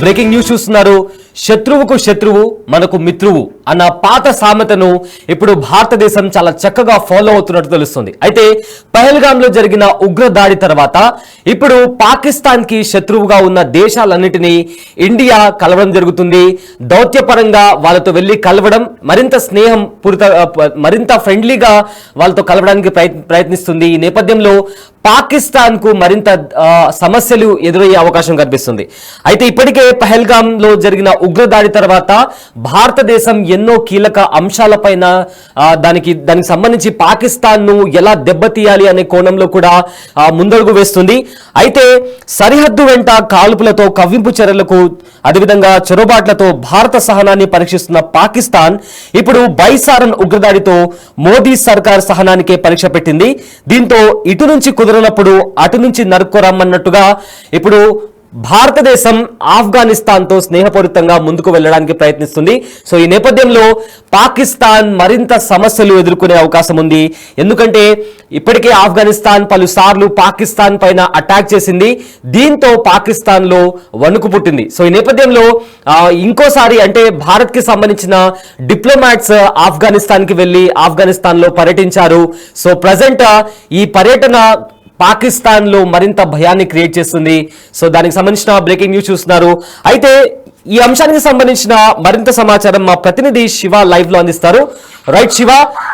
Breaking news చూస్తున్నారు. శత్రువుకు శత్రువు మనకు మిత్రువు అన్న పాత సామెతను ఇప్పుడు భారతదేశం చాలా చక్కగా ఫాలో అవుతున్నట్టు తెలుస్తుంది. అయితే పహల్గామ్ లో జరిగిన ఉగ్ర దాడి తర్వాత ఇప్పుడు పాకిస్తాన్ కి శత్రువుగా ఉన్న దేశాలన్నిటినీ ఇండియా కలవడం జరుగుతుంది. దౌత్యపరంగా వాళ్ళతో వెళ్లి కలవడం, మరింత స్నేహం మరింత ఫ్రెండ్లీగా వాళ్ళతో కలవడానికి ప్రయత్నిస్తుంది. ఈ నేపథ్యంలో పాకిస్తాన్ కు మరింత సమస్యలు ఎదురయ్యే అవకాశం కనిపిస్తుంది. అయితే ఇప్పటికే పహల్గామ్ లో జరిగిన ఉగ్రదాడి తర్వాత భారతదేశం ఎన్నో కీలక అంశాలపైన దానికి సంబంధించి పాకిస్తాన్ ను ఎలా దెబ్బతీయాలి అనే కోణంలో కూడా ముందడుగు వేస్తుంది. అయితే సరిహద్దు వెంట కాల్పులతో, కవ్వింపు చర్యలకు, అదేవిధంగా చొరబాట్లతో భారత సహనాన్ని పరీక్షిస్తున్న పాకిస్తాన్ ఇప్పుడు బైసారన్ ఉగ్రదాడితో మోదీ సర్కార్ సహనానికే పరీక్ష పెట్టింది. దీంతో ఇటు నుంచి కుదరనప్పుడు అటు నుంచి నరుక్కోరమ్మన్నట్టుగా ఇప్పుడు భారతదేశం ఆఫ్ఘనిస్తాన్ తో స్నేహపూరితంగా ముందుకు వెళ్ళడానికి ప్రయత్నిస్తుంది. సో ఈ నేపథ్యంలో పాకిస్తాన్ మరింత సమస్యలు ఎదుర్కొనే అవకాశం ఉంది. ఎందుకంటే ఇప్పటికే ఆఫ్ఘనిస్తాన్ పలుసార్లు పాకిస్తాన్ పైన అటాక్ చేసింది. దీంతో పాకిస్తాన్ లో వణుకు పుట్టింది. సో ఈ నేపథ్యంలో ఇంకోసారి అంటే భారత్ కి సంబంధించిన డిప్లొమాట్స్ ఆఫ్ఘనిస్తాన్ కి వెళ్లి ఆఫ్ఘనిస్తాన్ లో పర్యటించారు. సో ప్రజెంట్ ఈ పర్యటన పాకిస్తాన్ లో మరింత భయాన్ని క్రియేట్ చేస్తుంది. సో దానికి సంబంధించిన బ్రేకింగ్ న్యూస్ చూస్తున్నారు. అయితే ఈ అంశానికి సంబంధించిన మరింత సమాచారం మా ప్రతినిధి శివ లైవ్ లో అందిస్తారు. రైట్ శివ,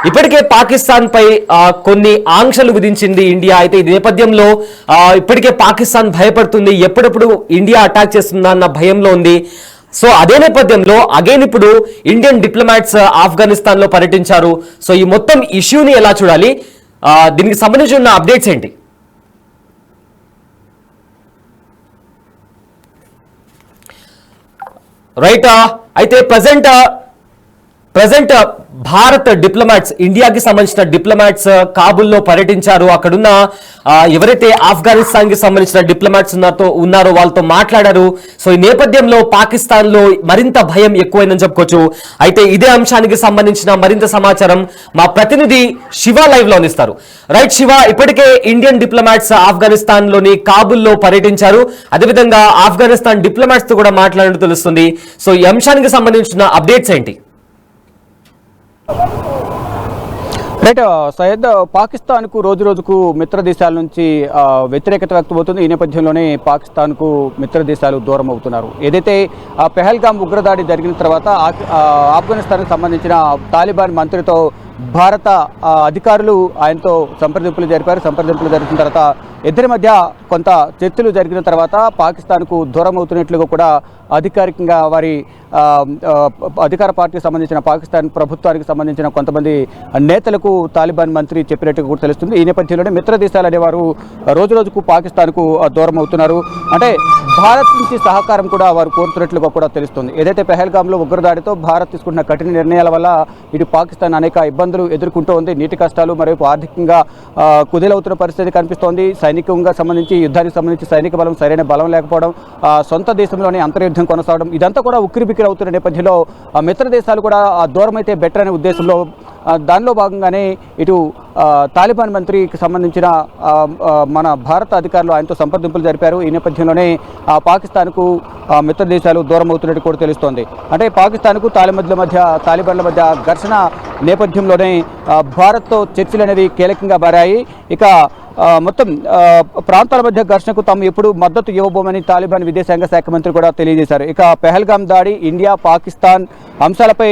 ఇప్పటికే పాకిస్తాన్ పై కొన్ని ఆంక్షలు విధించింది ఇండియా. అయితే ఈ నేపథ్యంలో ఇప్పటికే పాకిస్తాన్ భయపడుతుంది, ఎప్పుడెప్పుడు ఇండియా అటాక్ చేస్తుందా అన్న భయంలో ఉంది. సో అదే నేపథ్యంలో అగైన్ ఇప్పుడు ఇండియన్ డిప్లొమాట్స్ ఆఫ్ఘనిస్తాన్ లో పర్యటించారు. సో ఈ మొత్తం ఇష్యూని ఎలా చూడాలి, దీనికి సంబంధించి ఉన్న అప్డేట్స్ ఏంటి? రైట్, అయితే ప్రజెంట్ భారత్ డిప్లొమాట్స్, ఇండియాకి సంబంధించిన డిప్లొమాట్స్ కాబుల్లో పర్యటించారు. అక్కడున్న ఎవరైతే ఆఫ్ఘనిస్తాన్ కి సంబంధించిన డిప్లొమాట్స్ ఉన్నారో వాళ్ళతో మాట్లాడారు. సో ఈ నేపథ్యంలో పాకిస్తాన్ లో మరింత భయం ఎక్కువైందని చెప్పుకోవచ్చు. అయితే ఇదే అంశానికి సంబంధించిన మరింత సమాచారం మా ప్రతినిధి శివ లైవ్ లో అందిస్తారు. రైట్ శివ, ఇప్పటికే ఇండియన్ డిప్లొమాట్స్ ఆఫ్ఘనిస్తాన్ లోని కాబుల్లో పర్యటించారు. అదేవిధంగా ఆఫ్ఘనిస్తాన్ డిప్లొమాట్స్ తో కూడా మాట్లాడినట్టు తెలుస్తుంది. సో ఈ అంశానికి సంబంధించిన అప్డేట్స్ ఏంటి? రైట్ సయ్యద్, పాకిస్తాన్కు రోజు రోజుకు మిత్ర దేశాల నుంచి వ్యతిరేకత వ్యక్తమవుతుంది. ఈ నేపథ్యంలోనే పాకిస్తాన్కు మిత్ర దేశాలు దూరం అవుతున్నారు. ఏదైతే పెహల్గామ్ ఉగ్రదాడి జరిగిన తర్వాత ఆఫ్ఘనిస్తాన్కు సంబంధించిన తాలిబాన్ మంత్రితో భారత అధికారులు ఆయనతో సంప్రదింపులు జరిపారు. సంప్రదింపులు జరిగిన తర్వాత ఇద్దరి మధ్య కొంత చర్చలు జరిగిన తర్వాత పాకిస్తాన్కు దూరం అవుతున్నట్లుగా కూడా అధికారికంగా వారి అధికార పార్టీకి సంబంధించిన పాకిస్తాన్ ప్రభుత్వానికి సంబంధించిన కొంతమంది నేతలకు తాలిబాన్ మంత్రి చెప్పినట్టుగా కూడా తెలుస్తుంది. ఈ నేపథ్యంలోనే మిత్ర దేశాలు అనేవారు రోజు రోజుకు పాకిస్తాన్కు దూరం అవుతున్నారు. అంటే భారత్ నుంచి సహకారం కూడా వారు కోరుతున్నట్లుగా కూడా తెలుస్తుంది. ఏదైతే పెహల్గామ్లో ఉగ్రదాడితో భారత్ తీసుకుంటున్న కఠిన నిర్ణయాల వల్ల ఇటు పాకిస్తాన్ అనేక ఇబ్బందులు ఎదుర్కొంటూ ఉంది. నీటి కష్టాలు, మరోవైపు ఆర్థికంగా కుదేలవుతున్న పరిస్థితి కనిపిస్తోంది. సైనికంగా సంబంధించి, యుద్ధానికి సంబంధించి సైనిక బలం సరైన బలం లేకపోవడం, సొంత దేశంలోనే అంతర్యుద్ధం కొనసాగడం, ఇదంతా కూడా ఉక్కిరిబిక్కిరి అవుతున్న నేపథ్యంలో మిత్ర దేశాలు కూడా దూరం అయితే బెటర్ అనే ఉద్దేశంలో దానిలో భాగంగానే ఇటు తాలిబాన్ మంత్రికి సంబంధించిన మన భారత అధికారులు ఆయనతో సంప్రదింపులు జరిపారు. ఈ నేపథ్యంలోనే పాకిస్తాన్కు మిత్ర దేశాలు దూరం అవుతున్నట్టు కూడా తెలుస్తోంది. అంటే పాకిస్తాన్కు తాలిబాన్ల మధ్య ఘర్షణ నేపథ్యంలోనే భారత్తో చర్చలు అనేవి కీలకంగా మారాయి. ఇక మొత్తం ప్రాంతాల మధ్య ఘర్షణకు తాము ఎప్పుడు మద్దతు ఇవ్వబోమని తాలిబాన్ విదేశాంగ శాఖ మంత్రి కూడా తెలియజేశారు. ఇక పెహల్గామ్ దాడి, ఇండియా పాకిస్తాన్ అంశాలపై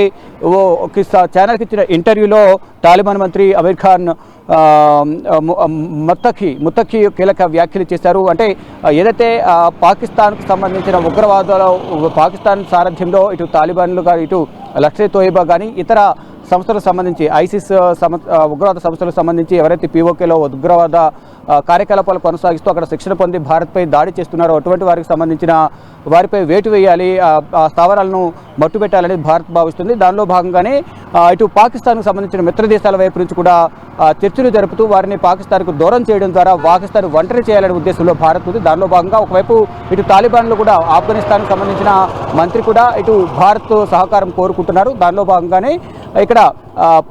ఛానల్కి ఇచ్చిన ఇంటర్వ్యూలో తాలిబాన్ మంత్రి అమీర్ ఖాన్ ముత్తఖీ కీలక వ్యాఖ్యలు చేశారు. అంటే ఏదైతే పాకిస్తాన్కు సంబంధించిన ఉగ్రవాదాలు పాకిస్తాన్ సారథ్యంలో ఇటు తాలిబాన్లు కానీ, ఇటు లష్కర్ తోయిబా కానీ, ఇతర సంస్థలకు సంబంధించి ఐసిస్ ఉగ్రవాద సంస్థలకు సంబంధించి ఎవరైతే పీఓకేలో ఉగ్రవాద కార్యకలాపాలు కొనసాగిస్తూ అక్కడ శిక్షణ పొంది భారత్పై దాడి చేస్తున్నారో అటువంటి వారికి సంబంధించిన వారిపై వేటు వేయాలి, ఆ స్థావరాలను మట్టుబెట్టాలని భారత్ భావిస్తుంది. దానిలో భాగంగానే ఇటు పాకిస్తాన్కు సంబంధించిన మిత్ర దేశాల వైపు నుంచి కూడా చర్చలు జరుపుతూ వారిని పాకిస్తాన్కు దూరం చేయడం ద్వారా పాకిస్తాన్ ఒంటరి చేయాలనే ఉద్దేశంలో భారత్ ఉంది. దానిలో భాగంగా ఒకవైపు ఇటు తాలిబాన్లు కూడా ఆఫ్ఘనిస్తాన్కు సంబంధించిన మంత్రి కూడా ఇటు భారత్ సహకారం కోరుకుంటున్నారు. దానిలో భాగంగానే ఇక్కడ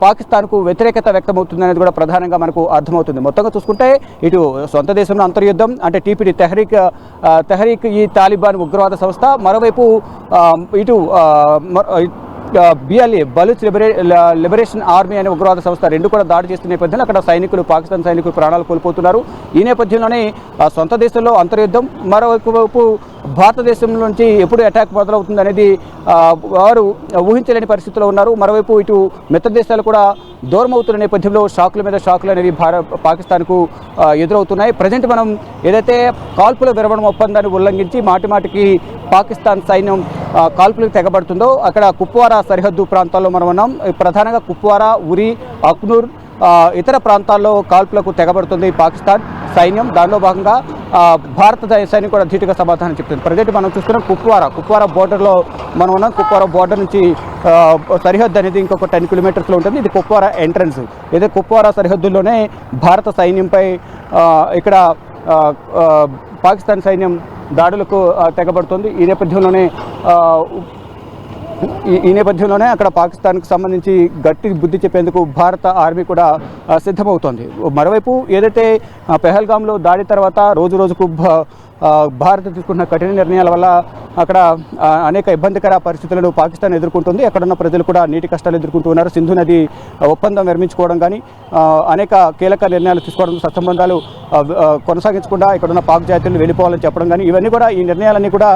పాకిస్తాన్కు వ్యతిరేకత వ్యక్తమవుతుంది అనేది కూడా ప్రధానంగా మనకు అర్థమవుతుంది. మొత్తంగా చూసుకుంటే ఇటు సొంత దేశంలో అంతర్యుద్ధం అంటే టీపీటీ తెహరీక్ ఈ తాలిబాన్ ఉగ్రవాద సంస్థ, మరోవైపు ఇటు బిఎల్ఏ బలూచ్ లిబరేషన్ ఆర్మీ అనే ఉగ్రవాద సంస్థ రెండు కూడా దాడి చేస్తున్న నేపథ్యంలో అక్కడ పాకిస్తాన్ సైనికులు ప్రాణాలు కోల్పోతున్నారు. ఈ నేపథ్యంలోనే సొంత దేశంలో అంతర్యుద్ధం, మరోవైపు భారతదేశం నుంచి ఎప్పుడు అటాక్ మొదలవుతుంది అనేది వారు ఊహించలేని పరిస్థితిలో ఉన్నారు. మరోవైపు ఇటు మిత్ర దేశాలు కూడా దూరం అవుతున్న నేపథ్యంలో షాకుల మీద షాకులు అనేవి పాకిస్తాన్కు ఎదురవుతున్నాయి. ప్రజెంట్ మనం ఏదైతే కాల్పుల విరమణ ఒప్పందాన్ని ఉల్లంఘించి మాటిమాటికి పాకిస్తాన్ సైన్యం కాల్పులకు తెగబడుతుందో అక్కడ కుప్వారా సరిహద్దు ప్రాంతాల్లో మనం ఉన్నాం. ప్రధానంగా కుప్వారా, ఉరి, అఖ్నూర్ ఇతర ప్రాంతాల్లో కాల్పులకు తెగబడుతుంది పాకిస్తాన్ సైన్యం. దానిలో భాగంగా భారత సైన్యం కూడా ధీటుగా సమాధానం చెప్తుంది. ప్రజెంట్ మనం చూస్తున్నాం కుప్వారా బోర్డర్లో మనం ఉన్నాం. కుప్వారా బోర్డర్ నుంచి సరిహద్దు అనేది ఇంకొక 10 కిలోమీటర్స్లో ఉంటుంది. ఇది కుప్వారా ఎంట్రన్స్. ఇదే కుప్వారా సరిహద్దుల్లోనే భారత సైన్యంపై ఇక్కడ పాకిస్తాన్ సైన్యం దాడులకు తెగబడుతుంది. ఈ నేపథ్యంలోనే అక్కడ పాకిస్తాన్కు సంబంధించి గట్టి బుద్ధి చెప్పేందుకు భారత ఆర్మీ కూడా సిద్ధమవుతోంది. మరోవైపు ఏదైతే పెహల్గాంలో దాడి తర్వాత రోజుకు భారత్ తీసుకున్న కఠిన నిర్ణయాల వల్ల అక్కడ అనేక ఇబ్బందికర పరిస్థితులను పాకిస్తాన్ ఎదుర్కొంటుంది. అక్కడున్న ప్రజలు కూడా నీటి కష్టాలు ఎదుర్కొంటూ ఉన్నారు. సింధు నది ఒప్పందం నిర్మించుకోవడం కానీ అనేక కీలక నిర్ణయాలు తీసుకోవడం, సత్సంబంధాలు కొనసాగించకుండా ఇక్కడున్న పాక్ జాతీయులు వెళ్ళిపోవాలని చెప్పడం కానీ ఈ నిర్ణయాలన్నీ కూడా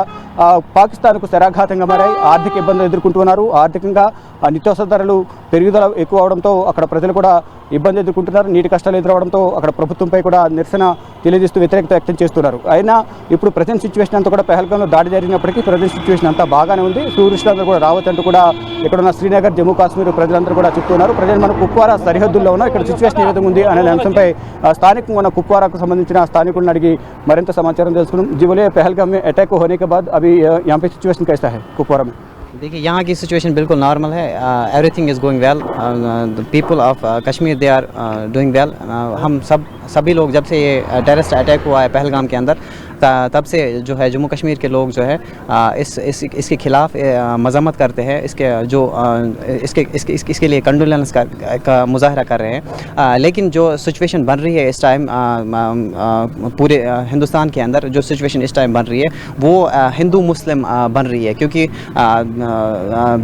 పాకిస్తాన్కు శరాఘాతంగా మారాయి. ఆర్థిక ఇబ్బందులు ఎదుర్కొంటున్నారు. ఆర్థికంగా నిత్యావసర ధరలు పెరుగుదల ఎక్కువ అవడంతో అక్కడ ప్రజలు కూడా ఇబ్బంది ఎదుర్కొంటున్నారు. నీటి కష్టాలు ఎదురవడంతో అక్కడ ప్రభుత్వంపై కూడా నిరసన తెలియజేస్తూ వ్యతిరేకత వ్యక్తం చేస్తున్నారు. అయినా ఇప్పుడు ప్రజెంట్ సిచ్యువేషన్ అంతా కూడా పెహల్గాంలో దాడి జరిగినప్పటికీ ప్రజెంట్ సిచ్యువేషన్ అంతా బాగానే ఉంది. టూరిస్టులందరూ కూడా రావచ్చంటూ కూడా ఇక్కడున్న శ్రీనగర్, జమ్మూ కాశ్మీర్ ప్రజలందరూ కూడా చెప్తున్నారు. ప్రజలు మనం కుప్వారా సరిహద్దుల్లో ఉన్నాం. ఇక్కడ సిచ్యువేషన్ ఏ విధంగా ఉంది అనే అంశంపై స్థానికంగా ఉన్న కుప్వారాకు సంబంధించిన స్థానికులను అడిగి మరింత సమాచారం తెలుసుకున్నాం. जी बोले पहलगाम में अटैक होने के बाद अभी यहाँ पे सिचुएशन कैसा है कुपवारा में? देखिए यहाँ की सिचुएशन बिल्कुल नॉर्मल है. Everything is going well. The people of Kashmir they are doing well. हम सभी लोग जब से ये टेररिस्ट अटैक हुआ है पहलगाम के अंदर तब से जो है जम्मू कश्मीर के लोग जो है इसके खिलाफ मजम्मत करते हैं. इसके लिए कंडोलेंस का मुजाहरा कर रहे हैं. लेकिन जो सिचुएशन बन रही है इस टाइम पूरे हिंदुस्तान के अंदर जो सिचुएशन इस टाइम बन रही है वो हिंदू मुस्लिम बन रही है क्योंकि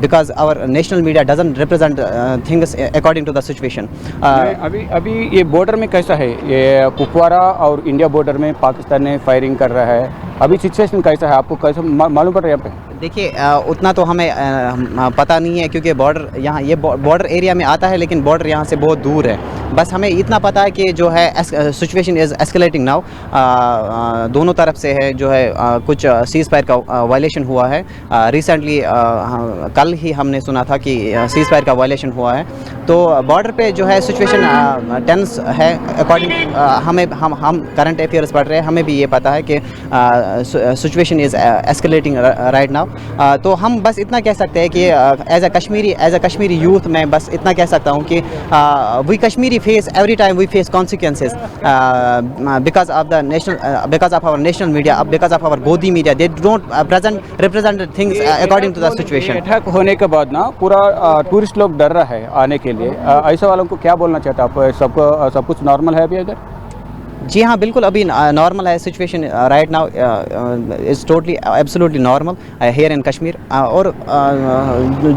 because our national media doesn't represent things according to the situation. अभी ये बॉर्डर में कैसा है? ये कुपवारा और इंडिया बॉर्डर में पाकिस्तान ने फायरिंग कर रहा है. अभी सिचुएशन कैसा है? आपको कैसे मालूम पड़ रहा है यहाँ पे? देखिए उतना तो हमें पता नहीं है क्योंकि बॉर्डर यहाँ ये बॉर्डर एरिया में आता है लेकिन बॉर्डर यहाँ से बहुत दूर है. बस हमें इतना पता है कि जो है सिचुएशन इज़ एस्केलेटिंग नाउ. दोनों तरफ से है जो है कुछ सीज़ फायर का वायलेशन हुआ है. रिसेंटली कल ही हमने सुना था कि सीज़ फायर का वायलेशन हुआ है. तो बॉर्डर पे जो है सिचुएशन टेंस है. अकॉर्डिंग हम करंट अफेयर्स पढ़ रहे हैं. हमें भी ये पता है कि situation is escalating right now. तो हम बस इतना कह सकते हैं कि एज अ कश्मीरी यूथ मैं बस इतना कह सकता हूँ कि we Kashmiri face every time we face consequences because of our national media, because of our Godi media. They don't represent things according to the situation. Attack होने के बाद ना पूरा टूरिस्ट लोग डर रहा है आने के लिए. ऐसे वालों को क्या बोलना चाहते हैं आप? सब कुछ नॉर्मल है अभी इधर? जी हाँ बिल्कुल अभी नॉर्मल है. Situation right now is totally absolutely normal here in Kashmir. और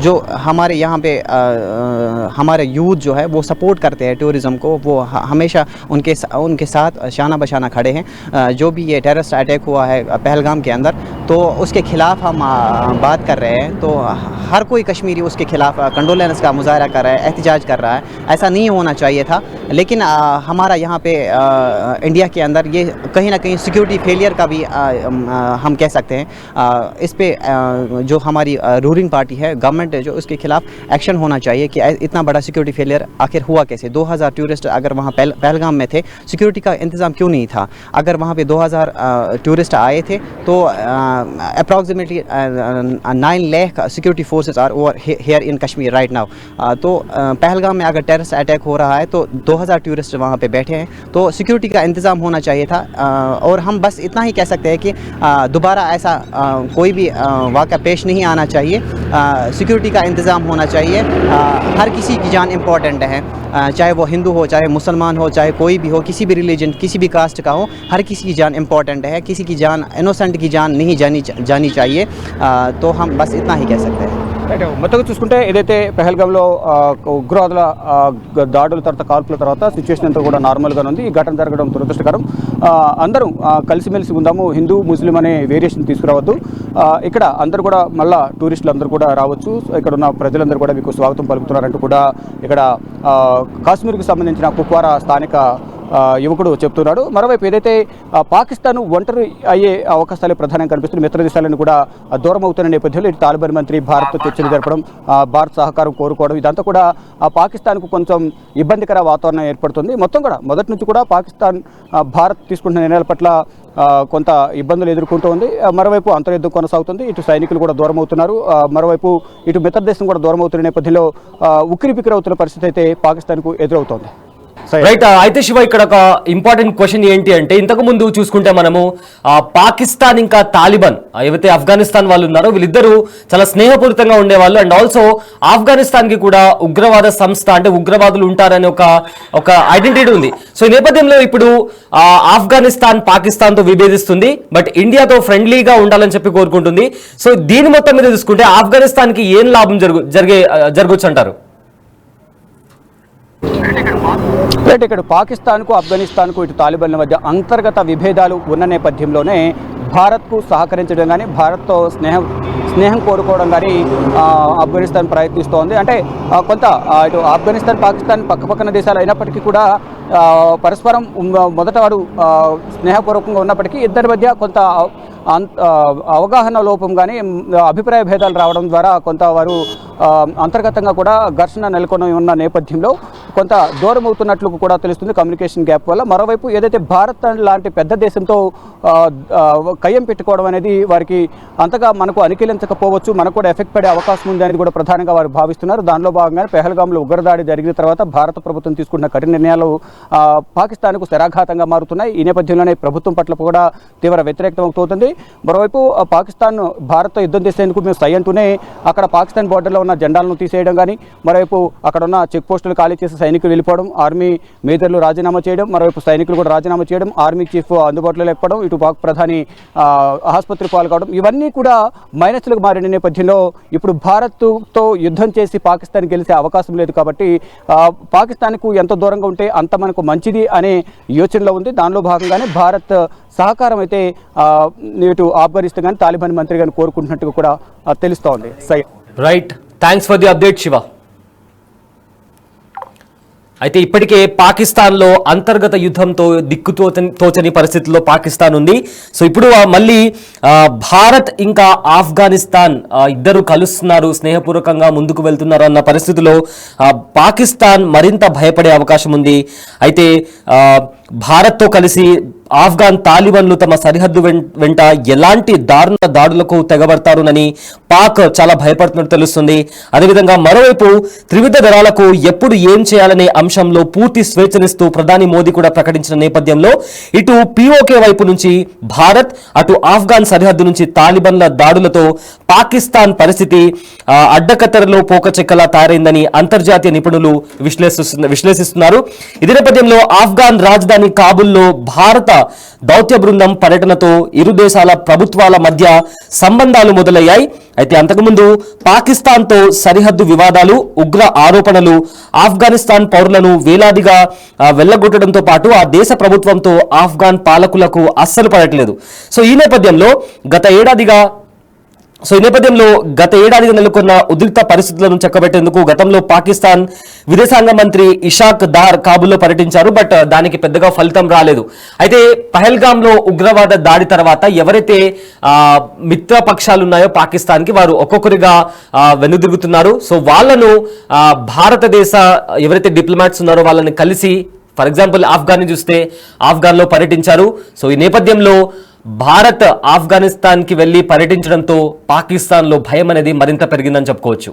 जो हमारे यहाँ पे हमारे यूथ जो है वो सपोर्ट करते हैं टूरिज़्म को. वो हमेशा उनके साथ शाना बशाना खड़े हैं. जो भी ये टेररिस्ट अटैक हुआ है पहलगाम के अंदर तो उसके ख़िलाफ़ हम बात कर रहे हैं. तो हर कोई कश्मीरी उसके ख़िलाफ़ कंडोलेंस का मुजाहरा कर रहा है, एहतजाज कर रहा है. ऐसा नहीं होना चाहिए था. लेकिन हमारा यहाँ पे इंडिया के अंदर ये कहीं ना कहीं सिक्योरिटी फेलियर का भी हम कह सकते हैं. इस पे जो हमारी रूलिंग पार्टी है, गवर्नमेंट है, जो उसके खिलाफ एक्शन होना चाहिए कि इतना बड़ा सिक्योरिटी फेलियर आखिर हुआ कैसे. 2000 टूरिस्ट अगर वहाँ पहलगाम में थे, सिक्योरिटी का इंतज़ाम क्यों नहीं था? अगर वहाँ पे 2000 टूरिस्ट आए थे तो approximately 9 lakh security forces are over here in Kashmir right now. तो पहलगाम में अगर टेररिस्ट अटैक हो रहा है तो 2000 टूरिस्ट वहाँ पे बैठे हैं, तो सिक्योरिटी का इंतज़ाम होना चाहिए था। और हम बस इतना ही कह सकते हैं कि दोबारा ऐसा कोई भी वाक़या पेश नहीं आना चाहिए। सिक्योरिटी का इंतज़ाम होना चाहिए। हर किसी की जान इम्पॉर्टेंट है, चाहे वो हिंदू हो, चाहे मुसलमान हो, चाहे कोई भी हो, किसी भी रिलीजन, किसी भी कास्ट का हो, हर किसी की जान इम्पॉर्टेंट है। किसी की जान, इनोसेंट की जान नहीं जानी चाहिए। तो हम बस इतना ही कह सकते हैं। రైట్ మొత్తంగా చూసుకుంటే ఏదైతే పెహల్గాంలో ఉగ్రవాదుల దాడుల కాల్పుల తర్వాత సిచ్యువేషన్ అంతా కూడా నార్మల్గానే ఉంది. ఈ ఘటన జరగడం దురదృష్టకరం. అందరం కలిసిమెలిసి ఉందాము, హిందూ ముస్లిం అనే వేరియేషన్ తీసుకురావద్దు. ఇక్కడ అందరూ కూడా మళ్ళా టూరిస్టులు అందరూ కూడా రావచ్చు, ఇక్కడ ఉన్న ప్రజలందరూ కూడా మీకు స్వాగతం పలుకుతున్నారంటూ కూడా ఇక్కడ కాశ్మీర్కి సంబంధించిన కుప్వారా స్థానిక యువకుడు చెప్తున్నాడు. మరోవైపు ఏదైతే పాకిస్తాన్ ఒంటరి అయ్యే అవకాశాలు ప్రధానంగా కనిపిస్తుంది, మిత్ర దేశాలను కూడా దూరం అవుతున్న నేపథ్యంలో ఇటు తాలిబాన్ మంత్రి భారత్తో చర్చలు జరపడం, భారత్ సహకారం కోరుకోవడం, ఇదంతా కూడా పాకిస్తాన్కు కొంచెం ఇబ్బందికర వాతావరణం ఏర్పడుతుంది. మొత్తం కూడా మొదటి నుంచి కూడా పాకిస్తాన్ భారత్ తీసుకుంటున్న నిర్ణయాల పట్ల కొంత ఇబ్బందులు ఎదుర్కొంటూ ఉంది. మరోవైపు అంతర్యుద్ధం కొనసాగుతుంది, ఇటు సైనికులు కూడా దూరం అవుతున్నారు, మరోవైపు ఇటు మిత్ర దేశం కూడా దూరం అవుతున్న నేపథ్యంలో ఉక్కిరిబిక్కిరవుతున్న పరిస్థితి అయితే పాకిస్తాన్కు ఎదురవుతోంది. రైట్. అయితే శివ, ఇక్కడ ఒక ఇంపార్టెంట్ క్వశ్చన్ ఏంటి అంటే, ఇంతకు ముందు చూసుకుంటే మనము పాకిస్తాన్ ఇంకా తాలిబాన్ ఏవైతే ఆఫ్ఘనిస్తాన్ వాళ్ళు ఉన్నారో వీళ్ళిద్దరూ చాలా స్నేహపూరితంగా ఉండేవాళ్ళు. అండ్ ఆల్సో ఆఫ్ఘనిస్తాన్ కి కూడా ఉగ్రవాద సంస్థ అంటే ఉగ్రవాదులు ఉంటారనే ఒక ఐడెంటిటీ ఉంది. సో ఈ నేపథ్యంలో ఇప్పుడు ఆఫ్ఘనిస్తాన్ పాకిస్తాన్ తో విభేదిస్తుంది, బట్ ఇండియాతో ఫ్రెండ్లీగా ఉండాలని చెప్పి కోరుకుంటుంది. సో దీని మొత్తం మీద చూసుకుంటే ఆఫ్ఘనిస్తాన్ కి ఏం లాభం జరగవచ్చు అంటారు? రైట్, ఇక్కడ పాకిస్తాన్కు ఆఫ్ఘనిస్తాన్కు ఇటు తాలిబాన్ల మధ్య అంతర్గత విభేదాలు ఉన్న నేపథ్యంలోనే భారత్కు సహకరించడం కానీ భారత్తో స్నేహం కోరుకోవడం కానీ ఆఫ్ఘనిస్తాన్ ప్రయత్నిస్తోంది. అంటే కొంత ఇటు ఆఫ్ఘనిస్తాన్ పాకిస్తాన్ పక్కపక్కన దేశాలు అయినప్పటికీ కూడా పరస్పరం మొదట వారు స్నేహపూర్వకంగా ఉన్నప్పటికీ ఇద్దరి మధ్య కొంత అవగాహన లోపం కానీ అభిప్రాయ భేదాలు రావడం ద్వారా కొంత వారు అంతర్గతంగా కూడా ఘర్షణ నెలకొని ఉన్న నేపథ్యంలో కొంత దూరం అవుతున్నట్లు కూడా తెలుస్తుంది కమ్యూనికేషన్ గ్యాప్ వల్ల. మరోవైపు ఏదైతే భారత్ లాంటి పెద్ద దేశంతో కయ్యం పెట్టుకోవడం అనేది వారికి అంతగా మనకు అనుకూలించకపోవచ్చు, మనకు కూడా ఎఫెక్ట్ పడే అవకాశం ఉంది అనేది కూడా ప్రధానంగా వారు భావిస్తున్నారు. దానిలో భాగంగానే పెహల్గాంలో ఉగ్రదాడి జరిగిన తర్వాత భారత ప్రభుత్వం తీసుకున్న కఠిన నిర్ణయాలు పాకిస్తాన్కు శరాఘాతంగా మారుతున్నాయి. ఈ నేపథ్యంలోనే ప్రభుత్వం పట్ల కూడా తీవ్ర వ్యతిరేకత అవుతుంది. మరోవైపు పాకిస్తాన్ భారత్తో యుద్ధం చేసేందుకు మేము సై అంటూనే అక్కడ పాకిస్తాన్ బోర్డర్లో ఉన్న జెండాలను తీసేయడం కానీ, మరోవైపు అక్కడ ఉన్న చెక్ పోస్టులు ఖాళీ చేసి సైనికులు వెళ్ళిపోవడం, ఆర్మీ మేజర్లు రాజీనామా చేయడం, మరోవైపు సైనికులు కూడా రాజీనామా చేయడం, ఆర్మీ చీఫ్ అందుబాటులో లేకపోవడం, ఇటు పాక్ ప్రధాని ఆసుపత్రి పాల్గొవడం, ఇవన్నీ కూడా మైనస్లకు మారిన నేపథ్యంలో ఇప్పుడు భారత్తో యుద్ధం చేసి పాకిస్తాన్ గెలిచే అవకాశం లేదు. కాబట్టి పాకిస్తాన్కు ఎంత దూరంగా ఉంటే అంత మనకు మంచిది అనే యోచనలో ఉంది. దానిలో భాగంగానే భారత్ సహకారం అయితే ఇటు ఆఫ్ఘనిస్తాన్ కానీ తాలిబాన్ మంత్రి కానీ కోరుకుంటున్నట్టుగా కూడా తెలుస్తోంది. Right, thanks for the update Shiva. అయితే ఇప్పటికే పాకిస్తాన్లో అంతర్గత యుద్ధంతో తోచని పరిస్థితుల్లో పాకిస్తాన్ ఉంది. సో ఇప్పుడు మళ్ళీ భారత్ ఇంకా ఆఫ్ఘనిస్తాన్ ఇద్దరు కలుస్తున్నారు, స్నేహపూర్వకంగా ముందుకు వెళ్తున్నారు అన్న పరిస్థితిలో పాకిస్తాన్ మరింత భయపడే అవకాశం ఉంది. అయితే భారత్తో కలిసి ఆఫ్ఘాన్ తాలిబాన్లు తమ సరిహద్దు వెంట ఎలాంటి దారుణ దాడులకు తెగబడతారునని పాక్ చాలా భయపడుతున్నట్టు తెలుస్తుంది. అదేవిధంగా మరోవైపు త్రివిధ దళాలకు ఎప్పుడు ఏం చేయాలనే అంశంలో పూర్తి స్వేచ్ఛనిస్తూ ప్రధాని మోదీ కూడా ప్రకటించిన నేపథ్యంలో ఇటు పిఓకే వైపు నుంచి భారత్, అటు ఆఫ్ఘాన్ సరిహద్దు నుంచి తాలిబాన్ల దాడులతో పాకిస్తాన్ పరిస్థితి అడ్డకత్తెరలో పోకచెక్కలా తయారైందని అంతర్జాతీయ నిపుణులు విశ్లేషిస్తున్నారు. ఇదే నేపథ్యంలో ఆఫ్ఘాన్ రాజధాని కాబుల్లో భారత దౌత్య బృందం పర్యటనతో ఇరు దేశాల ప్రభుత్వాల మధ్య సంబంధాలు మొదలయ్యాయి. అయితే అంతకుముందు పాకిస్తాన్తో సరిహద్దు వివాదాలు, ఉగ్ర ఆరోపణలు ఆఫ్ఘనిస్తాన్ పౌరులను వేలాదిగా వెళ్లగొట్టడంతో పాటు ఆ దేశ ప్రభుత్వంతో ఆఫ్ఘాన్ పాలకులకు అస్సలు పడట్లేదు. సో ఈ నేపథ్యంలో గత ఏడాదిగా నెలకొన్న ఉద్రిక్త పరిస్థితులను చక్కబెట్టేందుకు గతంలో పాకిస్తాన్ విదేశాంగ మంత్రి ఇషాక్ దార్ కాబుల్లో పర్యటించారు. బట్ దానికి పెద్దగా ఫలితం రాలేదు. అయితే పహల్గాంలో ఉగ్రవాద దాడి తర్వాత ఎవరైతే మిత్ర పక్షాలు ఉన్నాయో పాకిస్తాన్కి, వారు ఒక్కొక్కరిగా వెనుదిరుగుతున్నారు. సో వాళ్ళను భారతదేశ ఎవరైతే డిప్లొమాట్స్ ఉన్నారో వాళ్ళని కలిసి, ఫర్ ఎగ్జాంపుల్ ఆఫ్ఘాన్ని చూస్తే ఆఫ్ఘాన్లో పర్యటించారు. సో ఈ నేపథ్యంలో భారత్ ఆఫ్ఘనిస్తాన్ కి వెళ్లి పర్యటించడంతో పాకిస్తాన్ లో భయం అనేది మరింత పెరిగిందని చెప్పుకోవచ్చు.